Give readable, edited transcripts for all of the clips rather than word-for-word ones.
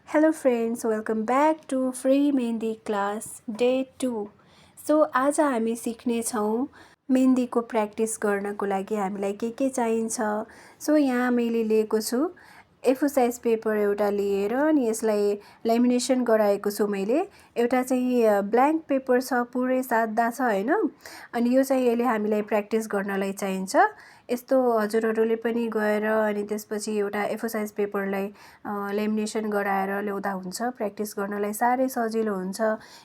Hello friends, welcome back to Free mehndi class day 2। So आज हामी सिक्नेछौँ मेहन्दीको practice गर्नको लागि हामीलाई के चाहिन्छ। सो यहाँ मैले लिएको छु A4 साइज पेपर एउटा लिएर अनि यसलाई लेमिनेसन गराएको छु मैले। एउटा चाहिँ ब्ल्याङ्क पेपर छ, पुरै सादा छ हैन। अनि यो चाहिँ अहिले हामीलाई प्र्याक्टिस गर्नलाई चाहिन्छ। यस्तो हजुरहरूले पनि गएर अनि त्यसपछि एउटा A4 साइज पेपरलाई लेमिनेसन गराएर ल्याउँदा हुन्छ। प्र्याक्टिस गर्नलाई साह्रै सजिलो हुन्छ।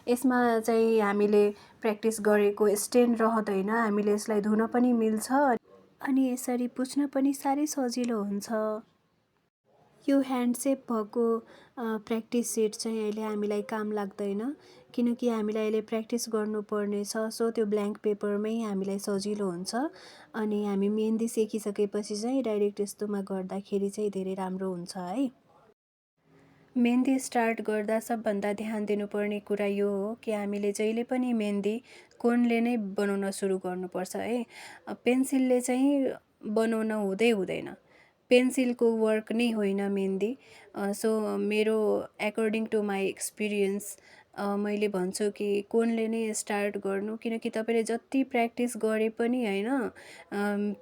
यसमा चाहिँ हामीले प्र्याक्टिस गरेको स्टेन रहँदैन, हामीले यसलाई धुन पनि मिल्छ अनि यसरी पुछ्न पनि साह्रै सजिलो हुन्छ। यो ह्यान्ड सेप भएको प्र्याक्टिस सेट चाहिँ अहिले हामीलाई काम लाग्दैन, किनकि हामीलाई अहिले प्र्याक्टिस गर्नुपर्ने छ। सो त्यो ब्ल्याङ्क पेपरमै हामीलाई सजिलो हुन्छ अनि हामी मेहन्दी सिकिसकेपछि चाहिँ डाइरेक्ट यस्तोमा गर्दाखेरि चाहिँ धेरै राम्रो हुन्छ है। मेहन्दी स्टार्ट गर्दा सबभन्दा ध्यान दिनुपर्ने कुरा यो हो कि हामीले जहिले पनि मेहन्दी कोनले नै बनाउन सुरु गर्नुपर्छ है। पेन्सिलले चाहिँ बनाउन हुँदैन। पेन्सिलको वर्क नै होइन मेहन्दी। सो मेरो एकर्डिङ टु माई एक्सपिरियन्स मैले भन्छु कि कोनले नै स्टार्ट गर्नु, किनकि तपाईँले जति प्र्याक्टिस गरे पनि होइन,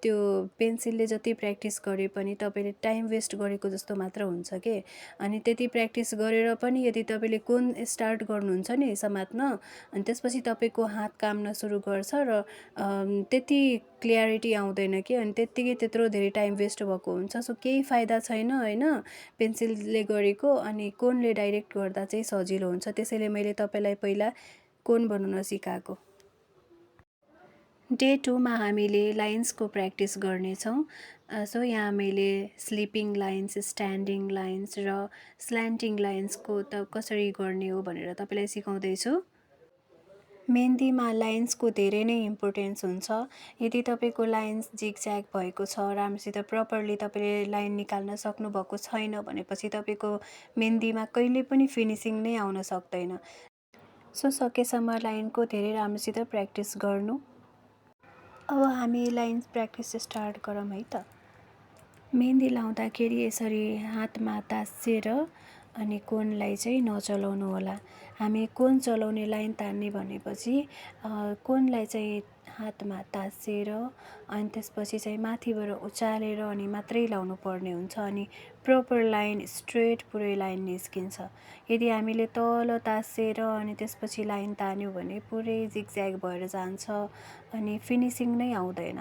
त्यो पेन्सिलले जति प्र्याक्टिस गरे पनि तपाईँले टाइम वेस्ट गरेको जस्तो मात्र हुन्छ के। अनि त्यति प्र्याक्टिस गरेर पनि यदि तपाईँले कोन स्टार्ट गर्नुहुन्छ नि समात्न, अनि त्यसपछि तपाईँको हात काम्न सुरु गर्छ र त्यति क्ल्यारिटी आउँदैन कि, अनि त्यत्तिकै त्यत्रो धेरै टाइम वेस्ट भएको हुन्छ। सो केही फाइदा छैन होइन पेन्सिलले गरेको, अनि कोनले डाइरेक्ट गर्दा चाहिँ सजिलो हुन्छ। त्यसैले मैले तपाईँलाई पहिला कोन बनाउन सिकाएको। डे 2 मा हामीले लाइन्सको प्र्याक्टिस गर्नेछौँ। सो यहाँ मैले स्लिपिङ लाइन्स, स्ट्यान्डिङ लाइन्स र स्ल्यान्टिङ लाइन्सको त कसरी गर्ने हो भनेर तपाईँलाई सिकाउँदैछु। मेहन्दीमा लाइन्सको धेरै नै इम्पोर्टेन्स हुन्छ। यदि तपाईँको लाइन्स जिगज्याग भएको छ, राम्रोसित प्रपरली तपाईँले लाइन निकाल्न सक्नुभएको छैन भनेपछि तपाईँको मेहन्दीमा कहिले पनि फिनिसिङ नै आउन सक्दैन। सो सकेसम्म लाइनको धेरै राम्रोसित प्र्याक्टिस गर्नु। अब हामी लाइन्स प्र्याक्टिस स्टार्ट गरौँ है त। मेहन्दी लाउँदाखेरि यसरी हातमा तास्सेर अनि कोनलाई चाहिँ नचलाउनु होला। हामी कोन चलाउने लाइन तान्ने भनेपछि कोनलाई चाहिँ हातमा तास्सेर अनि त्यसपछि चाहिँ माथिबाट उचालेर अनि मात्रै लाउनु पर्ने हुन्छ, अनि प्रपर लाइन स्ट्रेट पुरै लाइन निस्किन्छ। यदि हामीले तल तास्सेर अनि त्यसपछि लाइन तान्यौँ भने पुरै जिगज्याग भएर जान्छ अनि फिनिसिङ नै आउँदैन।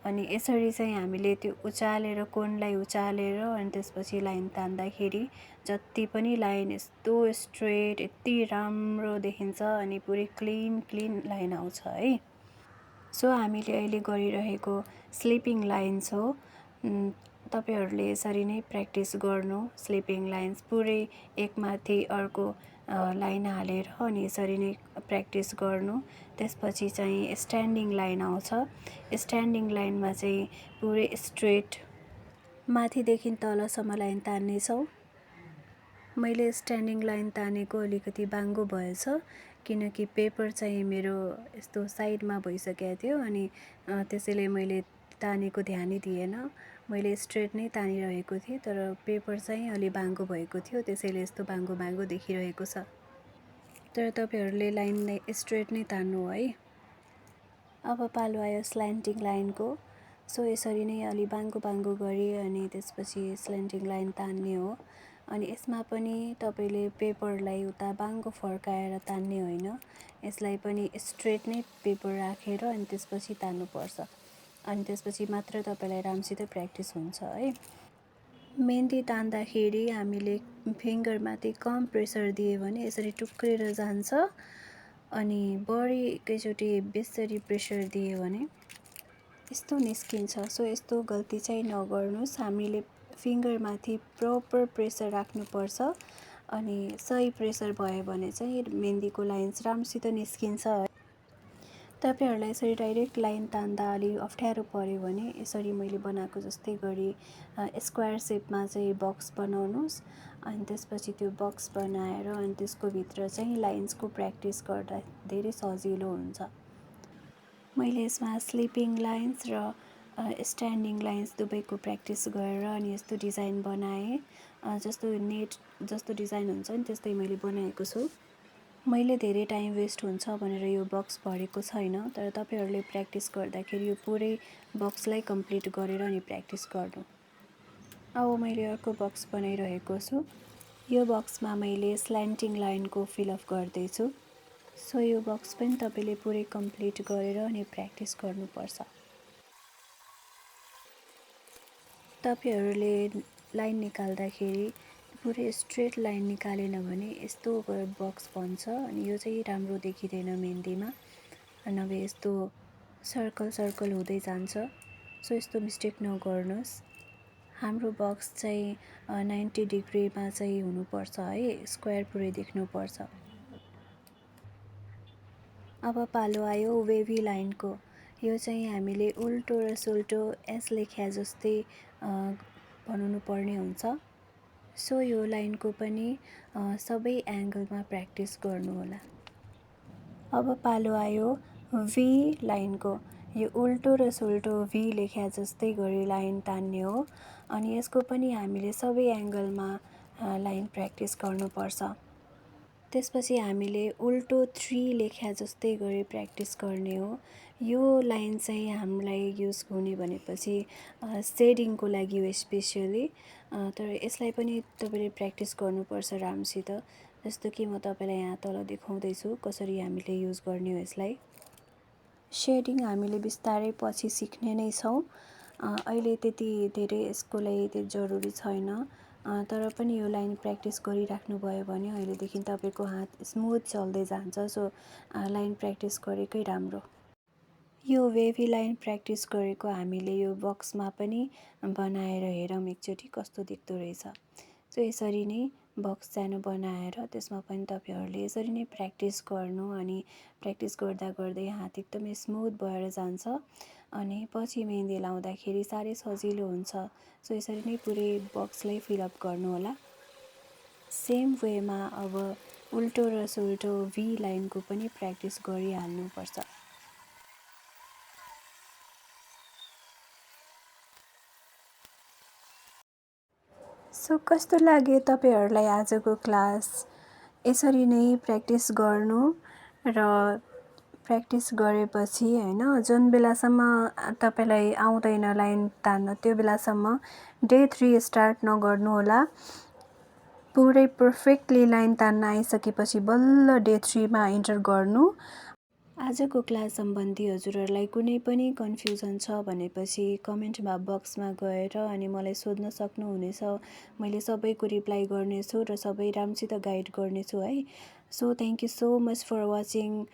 अनि यसरी चाहिँ हामीले त्यो उचालेर कोनलाई उचालेर अनि त्यसपछि लाइन तान्दाखेरि जति पनि लाइन यस्तो स्ट्रेट यति राम्रो देखिन्छ अनि पुरै क्लिन लाइन आउँछ है। सो हामीले अहिले गरिरहेको स्लिपिङ लाइन्स हो। तपाईहरूले यसरी नै प्र्याक्टिस गर्नु। स्लिपिङ लाइन्स पुरै एकमाथि अर्को लाइन हालेर अनि यसरी नै प्र्याक्टिस गर्नु। त्यसपछि चाहिँ स्ट्यान्डिङ लाइन आउँछ। स्ट्यान्डिङ लाइनमा चाहिँ पुरै स्ट्रेट माथिदेखि तलसम्म लाइन तान्नेछौँ। मैले स्ट्यान्डिङ लाइन तानेको अलिकति बाङ्गो भएछ, किनकि पेपर चाहिँ मेरो यस्तो साइडमा भइसकेको थियो अनि त्यसैले मैले तानेको ध्यानै दिएन। मैले स्ट्रेट नै तानिरहेको थिएँ, तर पेपर चाहिँ अलि बाङ्गो भएको थियो, त्यसैले यस्तो बाङ्गो देखिरहेको छ। तर तपाईँहरूले लाइनलाई स्ट्रेट नै तान्नु है। अब पालो आयो स्ल्यान्टिङ लाइनको। सो यसरी नै अलि बाङ्गो गरी अनि त्यसपछि स्ल्यान्टिङ लाइन तान्ने हो। अनि यसमा पनि तपाईँले पेपरलाई उता बाङ्गो फर्काएर तान्ने होइन, यसलाई पनि स्ट्रेट नै पेपर राखेर अनि त्यसपछि तान्नुपर्छ। अनि त्यसपछि मात्र तपाईँलाई राम्रोसित प्र्याक्टिस हुन्छ है। मेहन्दी तान्दाखेरि हामीले फिङ्गरमाथि कम प्रेसर दियो भने यसरी टुक्रेर जान्छ, अनि बढी एकैचोटि बेसरी प्रेसर दियो भने यस्तो निस्किन्छ। सो यस्तो गल्ती चाहिँ नगर्नुहोस्। हामीले फिङ्गरमाथि प्रपर प्रेसर राख्नुपर्छ, अनि सही प्रेसर भयो भने चाहिँ मेहन्दीको लाइन्स राम्रोसित निस्किन्छ। तपाईँहरूलाई यसरी डाइरेक्ट लाइन तान्दा अलि अप्ठ्यारो पऱ्यो भने यसरी मैले बनाएको जस्तै गरी स्क्वायर सेपमा चाहिँ बक्स बनाउनुहोस्। अनि त्यसपछि त्यो बक्स बनाएर अनि त्यसको भित्र चाहिँ लाइन्सको प्र्याक्टिस गर्दा धेरै सजिलो हुन्छ। मैले यसमा स्लिपिङ लाइन्स र स्ट्यान्डिङ लाइन्स दुवैको प्र्याक्टिस गरेर अनि यस्तो डिजाइन बनाएँ। जस्तो नेट जस्तो डिजाइन हुन्छ नि त्यस्तै मैले बनाएको छु। मैले धेरै टाइम वेस्ट हुन्छ भनेर यो बक्स भरेको छैन, तर तपाईँहरूले प्र्याक्टिस गर्दाखेरि यो पुरै बक्सलाई कम्प्लिट गरेर अनि प्र्याक्टिस गर्नु। अब मैले अर्को बक्स बनाइरहेको छु। यो बक्समा मैले स्ल्यान्टिङ लाइनको फिलअप गर्दैछु। सो यो बक्स पनि तपाईँले पुरै कम्प्लिट गरेर अनि प्र्याक्टिस गर्नुपर्छ। तपाईँहरूले लाइन निकाल्दाखेरि पुरै स्ट्रेट लाइन निकालेन भने यस्तो बक्स बन्छ अनि यो चाहिँ राम्रो देखिँदैन मेहन्दीमा, नभए यस्तो सर्कल सर्कल हुँदै जान्छ। सो यस्तो मिस्टेक नगर्नुहोस्। हाम्रो बक्स चाहिँ 90 डिग्रीमा चाहिँ हुनुपर्छ है, स्क्वायर पुरै देख्नुपर्छ। अब पालो आयो वेभी लाइनको। यो चाहिँ हामीले उल्टो र सुल्टो एस लेख्या जस्तै बनाउनु पर्ने हुन्छ। सो यो लाइनको पनि सबै एङ्गलमा प्र्याक्टिस गर्नु होला। अब पालो आयो भी लाइनको। यो उल्टो र सुल्टो भी लेख्या जस्तै गरी लाइन तान्ने हो अनि यसको पनि हामीले सबै एङ्गलमा लाइन प्र्याक्टिस गर्नुपर्छ। त्यसपछि हामीले उल्टो 3 लेख्या जस्तै गरी प्र्याक्टिस गर्ने हो। यो लाइन चाहिँ हामीलाई युज हुने भनेपछि सेडिङको लागि हो स्पेसियली, तर यसलाई पनि तपाईँले प्र्याक्टिस गर्नुपर्छ राम्रोसित। जस्तो कि म तपाईँलाई यहाँ तल देखाउँदैछु कसरी हामीले युज गर्ने हो यसलाई। सेडिङ हामीले बिस्तारै पछि सिक्ने नै छौँ। अहिले त्यति धेरै यसको लागि त्यति जरुरी छैन, तर पनि यो लाइन प्र्याक्टिस गरिराख्नुभयो भने अहिलेदेखि तपाईँको हात स्मुथ चल्दै जान्छ। सो लाइन प्र्याक्टिस गरेकै राम्रो। यो वेभी लाइन प्र्याक्टिस गरेको हामीले यो बक्समा पनि बनाएर हेरौँ एकचोटि कस्तो देख्दो रहेछ। सो यसरी नै बक्स सानो बनाएर त्यसमा पनि तपाईँहरूले यसरी नै प्र्याक्टिस गर्नु अनि प्र्याक्टिस गर्दा गर्दै हात एकदमै स्मुथ भएर जान्छ अनि पछि मेहन्दी लाउँदाखेरि साह्रै सजिलो हुन्छ। सो यसरी नै पुरै बक्सलाई फिलअप गर्नु होला। सेम वेमा अब उल्टो र सुल्टो भी लाइनको पनि प्र्याक्टिस गरिहाल्नुपर्छ। सो कस्तो लाग्यो तपाईँहरूलाई आजको क्लास? यसरी नै प्र्याक्टिस गर्नु र प्र्याक्टिस गरेपछि होइन जुन बेलासम्म तपाईँलाई आउँदैन लाइन तान्न त्यो बेलासम्म डे 3 स्टार्ट नगर्नु होला। पुरै पर्फेक्टली लाइन तान्न आइसकेपछि बल्ल डे 3 मा इन्टर गर्नु। आजको क्लास सम्बन्धी हजुरहरूलाई कुनै पनि कन्फ्युजन छ भनेपछि कमेन्ट बक्समा गएर अनि मलाई सोध्न सक्नुहुनेछ। मैले सबैको रिप्लाई गर्नेछु र सबै राम्रोसित गाइड गर्नेछु है। So thank you so much for watching.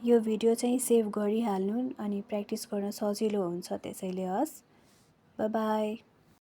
यो भिडियो चाहिँ सेभ गरिहाल्नु अनि प्र्याक्टिस गर्न सजिलो हुन्छ त्यसैले। हस्, बाई बाई।